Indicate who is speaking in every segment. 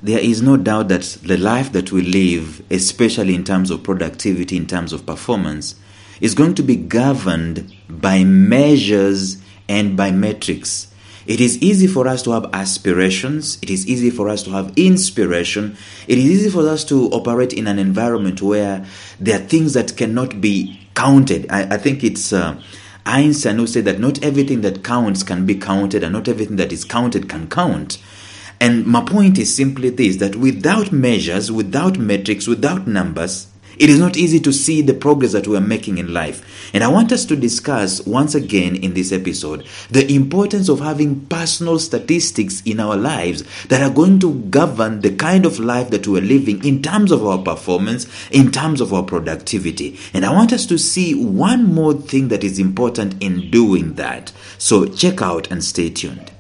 Speaker 1: there is no doubt that the life that we live, especially in terms of productivity, in terms of performance, is going to be governed by measures and by metrics. It is easy for us to have aspirations. It is easy for us to have inspiration. It is easy for us to operate in an environment where there are things that cannot be counted. I think it's Einstein who said that not everything that counts can be counted, and not everything that is counted can count. And my point is simply this, that without measures, without metrics, without numbers, it is not easy to see the progress that we are making in life. And I want us to discuss once again in this episode the importance of having personal statistics in our lives that are going to govern the kind of life that we are living in terms of our performance, in terms of our productivity. And I want us to see one more thing that is important in doing that. So check out and stay tuned.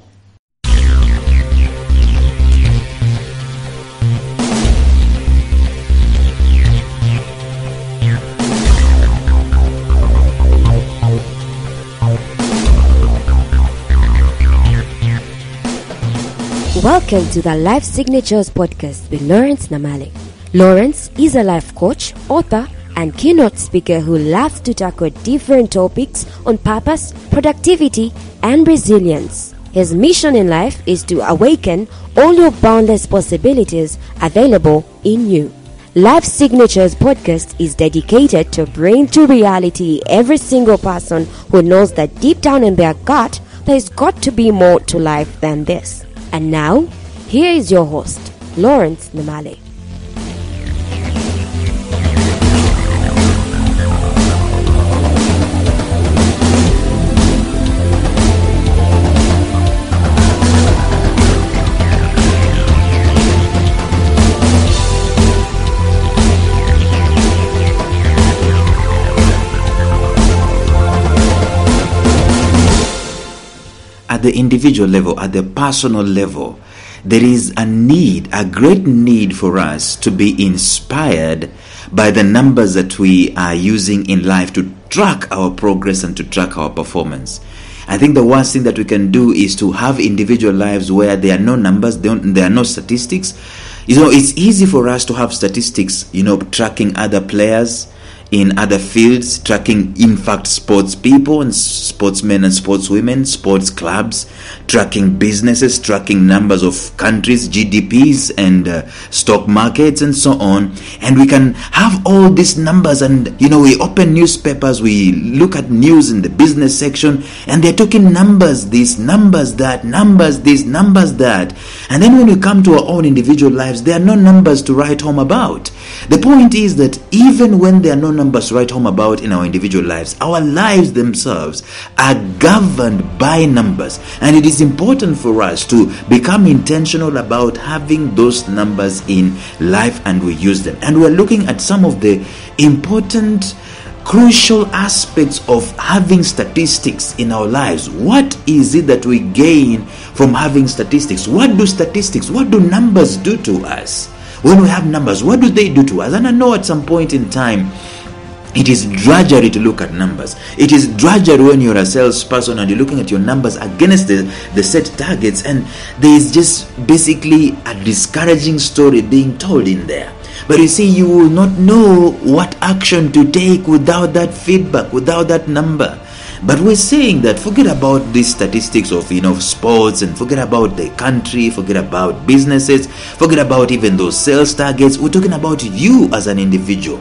Speaker 2: Welcome to the Life Signatures podcast with Lawrence Namale. Lawrence is a life coach, author, and keynote speaker who loves to tackle different topics on purpose, productivity, and resilience. His mission in life is to awaken all your boundless possibilities available in you. Life Signatures podcast is dedicated to bring to reality every single person who knows that deep down in their gut, there's got to be more to life than this. And now, here is your host, Lawrence Namale.
Speaker 1: At the individual level, at the personal level, there is a great need for us to be inspired by the numbers that we are using in life to track our progress and to track our performance. I think the worst thing that we can do is to have individual lives where there are no numbers, there are no statistics. It's easy for us to have statistics, tracking other players in other fields, tracking in fact sports people and sportsmen and sportswomen, sports clubs, tracking businesses, tracking numbers of countries, GDPs and stock markets and so on. And we can have all these numbers, and we open newspapers, we look at news in the business section, and they're talking numbers, this, numbers that, numbers this, numbers that. And then when we come to our own individual lives, there are no numbers to write home about. The point is that even when there are no numbers to write home about in our individual lives, our lives themselves are governed by numbers. And it is important for us to become intentional about having those numbers in life, and we use them. And we're looking at some of the important, crucial aspects of having statistics in our lives. What is it that we gain from having statistics? What do numbers do to us? When we have numbers, what do they do to us? And I know at some point in time, it is drudgery to look at numbers. It is drudgery when you're a salesperson and you're looking at your numbers against the set targets, and there is just basically a discouraging story being told in there. But you see, you will not know what action to take without that feedback, without that number. But we're saying that forget about these statistics of sports, and forget about the country, forget about businesses, forget about even those sales targets. We're talking about you as an individual.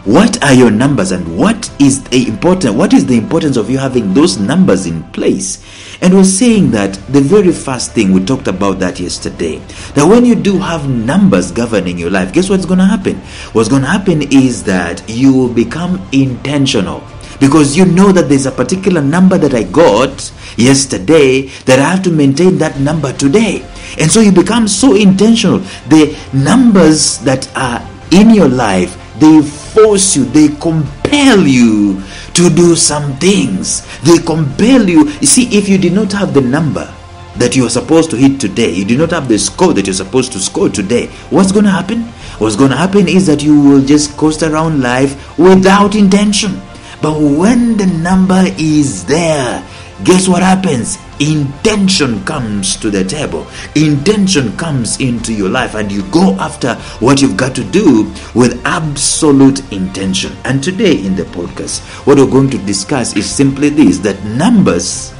Speaker 1: What are your numbers, and what is the importance of you having those numbers in place? And we're saying that the very first thing, we talked about that yesterday, that when you do have numbers governing your life, guess what's going to happen? What's going to happen is that you will become intentional. Because you know that there's a particular number that I got yesterday that I have to maintain that number today. And so you become so intentional. The numbers that are in your life, they force you, they compel you to do some things. They compel you. You see, if you did not have the number that you are supposed to hit today, you do not have the score that you're supposed to score today, what's going to happen? What's going to happen is that you will just coast around life without intention. But when the number is there, guess what happens? Intention comes to the table. Intention comes into your life, and you go after what you've got to do with absolute intention. And today in the podcast, what we're going to discuss is simply this, that numbers,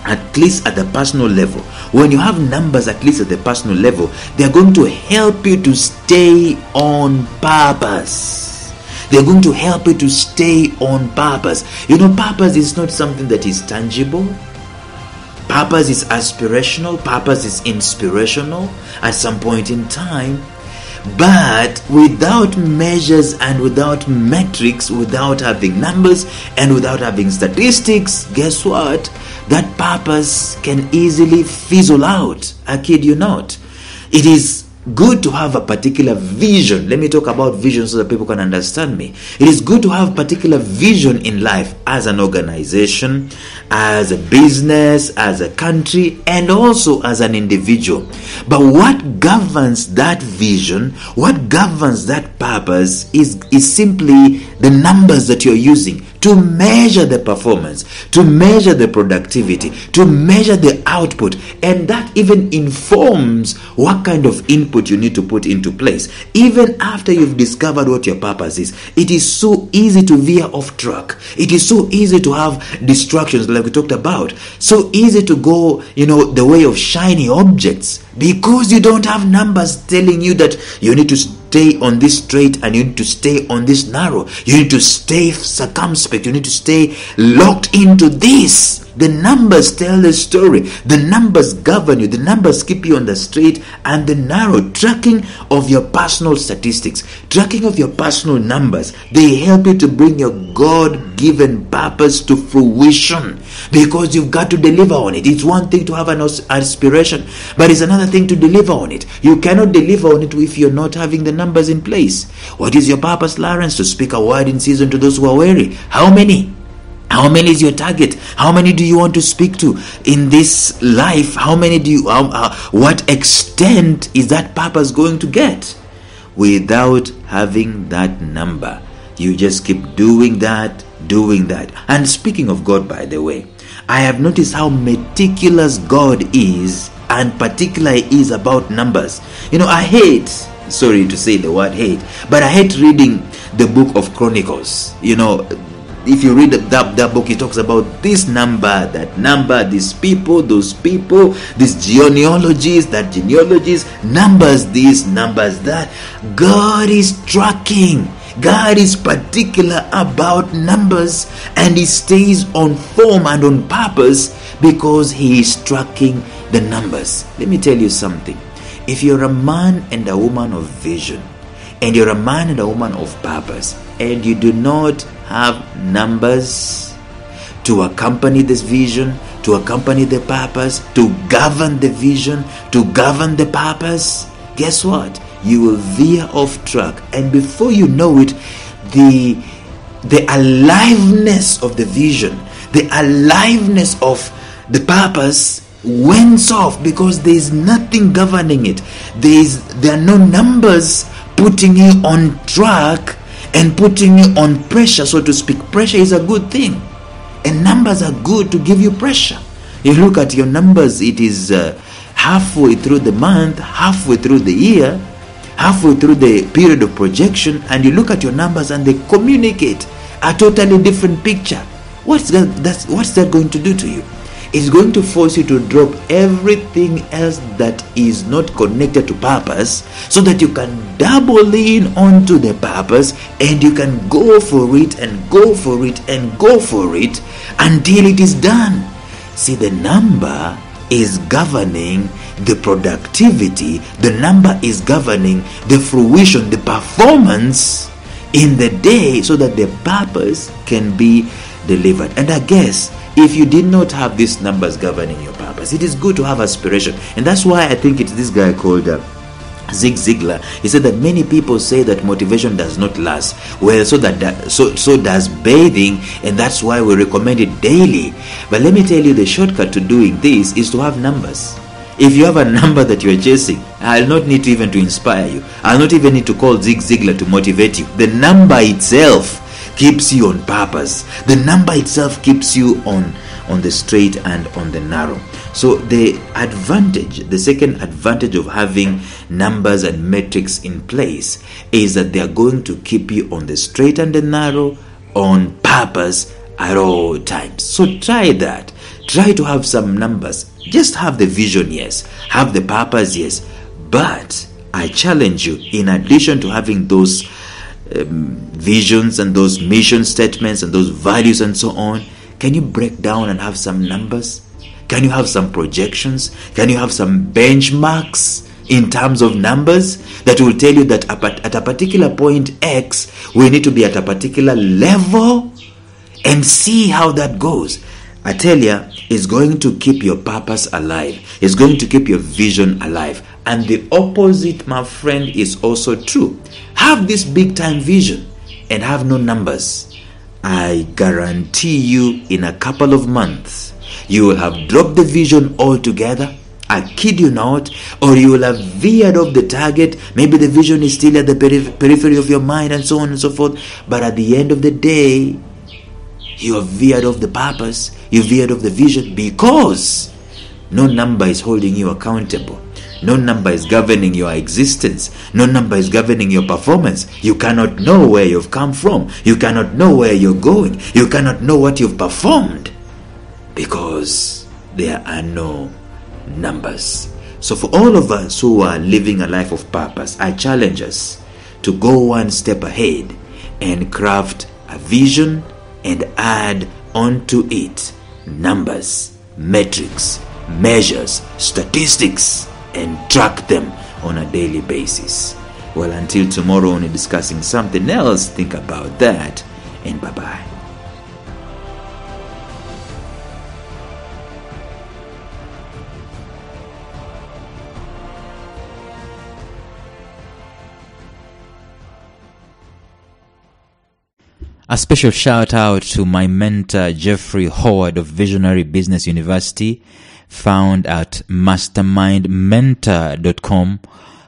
Speaker 1: at least at the personal level, when you have numbers at least at the personal level, they're going to help you to stay on purpose. They're going to help you to stay on purpose. You know, purpose is not something that is tangible. Purpose is aspirational. Purpose is inspirational at some point in time. But without measures and without metrics, without having numbers and without having statistics, guess what? That purpose can easily fizzle out. I kid you not. It is good to have a particular vision. Let me talk about vision so that people can understand me. It is good to have particular vision in life as an organization, as a business, as a country, and also as an individual. But what governs that vision, what governs that purpose is simply the numbers that you're using to measure the performance, to measure the productivity, to measure the output. And that even informs what kind of input you need to put into place. Even after you've discovered what your purpose is, it is so easy to veer off track. It is so easy to have distractions like we talked about. So easy to go, the way of shiny objects, because you don't have numbers telling you that you need to stay on this straight and you need to stay on this narrow. You need to stay circumspect. You need to stay locked into this. The numbers tell the story. The numbers govern you. The numbers keep you on the straight and the narrow. Tracking of your personal statistics, tracking of your personal numbers, they help you to bring your God-given purpose to fruition, because you've got to deliver on it. It's one thing to have an aspiration, but it's another thing to deliver on it. You cannot deliver on it if you're not having the numbers in place. What is your purpose, Lawrence? To speak a word in season to those who are weary. How many? How many is your target? How many do you want to speak to in this life? How many do you, what extent is that purpose going to get? Without having that number, you just keep doing that. And speaking of God, by the way, I have noticed how meticulous God is, and particularly is about numbers. I hate, sorry to say the word hate, but I hate reading the book of Chronicles. If you read that book, it talks about this number, that number, these people, those people, these genealogies, that genealogies, numbers this, numbers that. God is tracking. God is particular about numbers, and He stays on form and on purpose because He is tracking the numbers. Let me tell you something. If you're a man and a woman of vision, and you're a man and a woman of purpose, and you do not have numbers to accompany this vision, to accompany the purpose, to govern the vision, to govern the purpose, guess what? You will veer off track, and before you know it, the aliveness of the vision, the aliveness of the purpose went off, because there is nothing governing it. There are no numbers putting you on track and putting you on pressure, so to speak. Pressure is a good thing, and numbers are good to give you pressure. You look at your numbers, it is halfway through the month, halfway through the year, halfway through the period of projection, and you look at your numbers and they communicate a totally different picture. What's that going to do to you? It's going to force you to drop everything else that is not connected to purpose, so that you can double in onto the purpose, and you can go for it and go for it and go for it until it is done. See, the number is governing the productivity, the number is governing the fruition, the performance in the day, so that the purpose can be delivered. And I guess if you did not have these numbers governing your purpose, it is good to have aspiration. And that's why I think it's this guy called Zig Ziglar. He said that many people say that motivation does not last. Well, so does bathing, and that's why we recommend it daily. But let me tell you, the shortcut to doing this is to have numbers. If you have a number that you are chasing, I'll not need to even to inspire you. I'll not even need to call Zig Ziglar to motivate you. The number itself keeps you on purpose. The number itself keeps you on on the straight and on the narrow. So the second advantage of having numbers and metrics in place is that they are going to keep you on the straight and the narrow on purpose at all times. So try that. Try to have some numbers. Just have the vision, yes. Have the purpose, yes. But I challenge you, in addition to having those visions and those mission statements and those values and so on, can you break down and have some numbers? Can you have some projections? Can you have some benchmarks in terms of numbers that will tell you that at a particular point X, we need to be at a particular level, and see how that goes? I tell you, it's going to keep your purpose alive. It's going to keep your vision alive. And the opposite, my friend, is also true. Have this big time vision and have no numbers. I guarantee you, in a couple of months, you will have dropped the vision altogether. I kid you not. Or you will have veered off the target. Maybe the vision is still at the periphery of your mind and so on and so forth. But at the end of the day, you have veered off the purpose. You veered off the vision, because no number is holding you accountable. No number is governing your existence. No number is governing your performance. You cannot know where you've come from. You cannot know where you're going. You cannot know what you've performed, because there are no numbers. So for all of us who are living a life of purpose, I challenge us to go one step ahead and craft a vision and add onto it numbers, metrics, measures, statistics, and track them on a daily basis. Well, until tomorrow when we're discussing something else, think about that, and bye-bye. A special shout out to my mentor, Jeffrey Howard of Visionary Business University, found at mastermindmentor.com,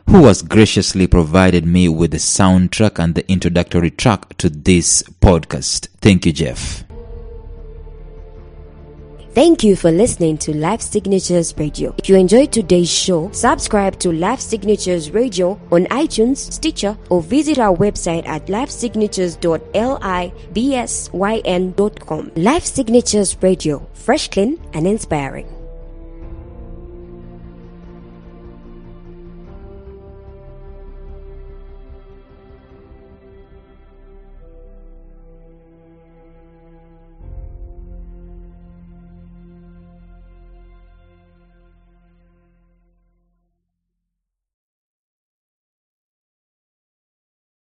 Speaker 1: who has graciously provided me with the soundtrack and the introductory track to this podcast. Thank you, Jeff.
Speaker 2: Thank you for listening to Life Signatures Radio. If you enjoyed today's show, subscribe to Life Signatures Radio on iTunes, Stitcher, or visit our website at lifesignatures.libsyn.com. Life Signatures Radio, fresh, clean, and inspiring.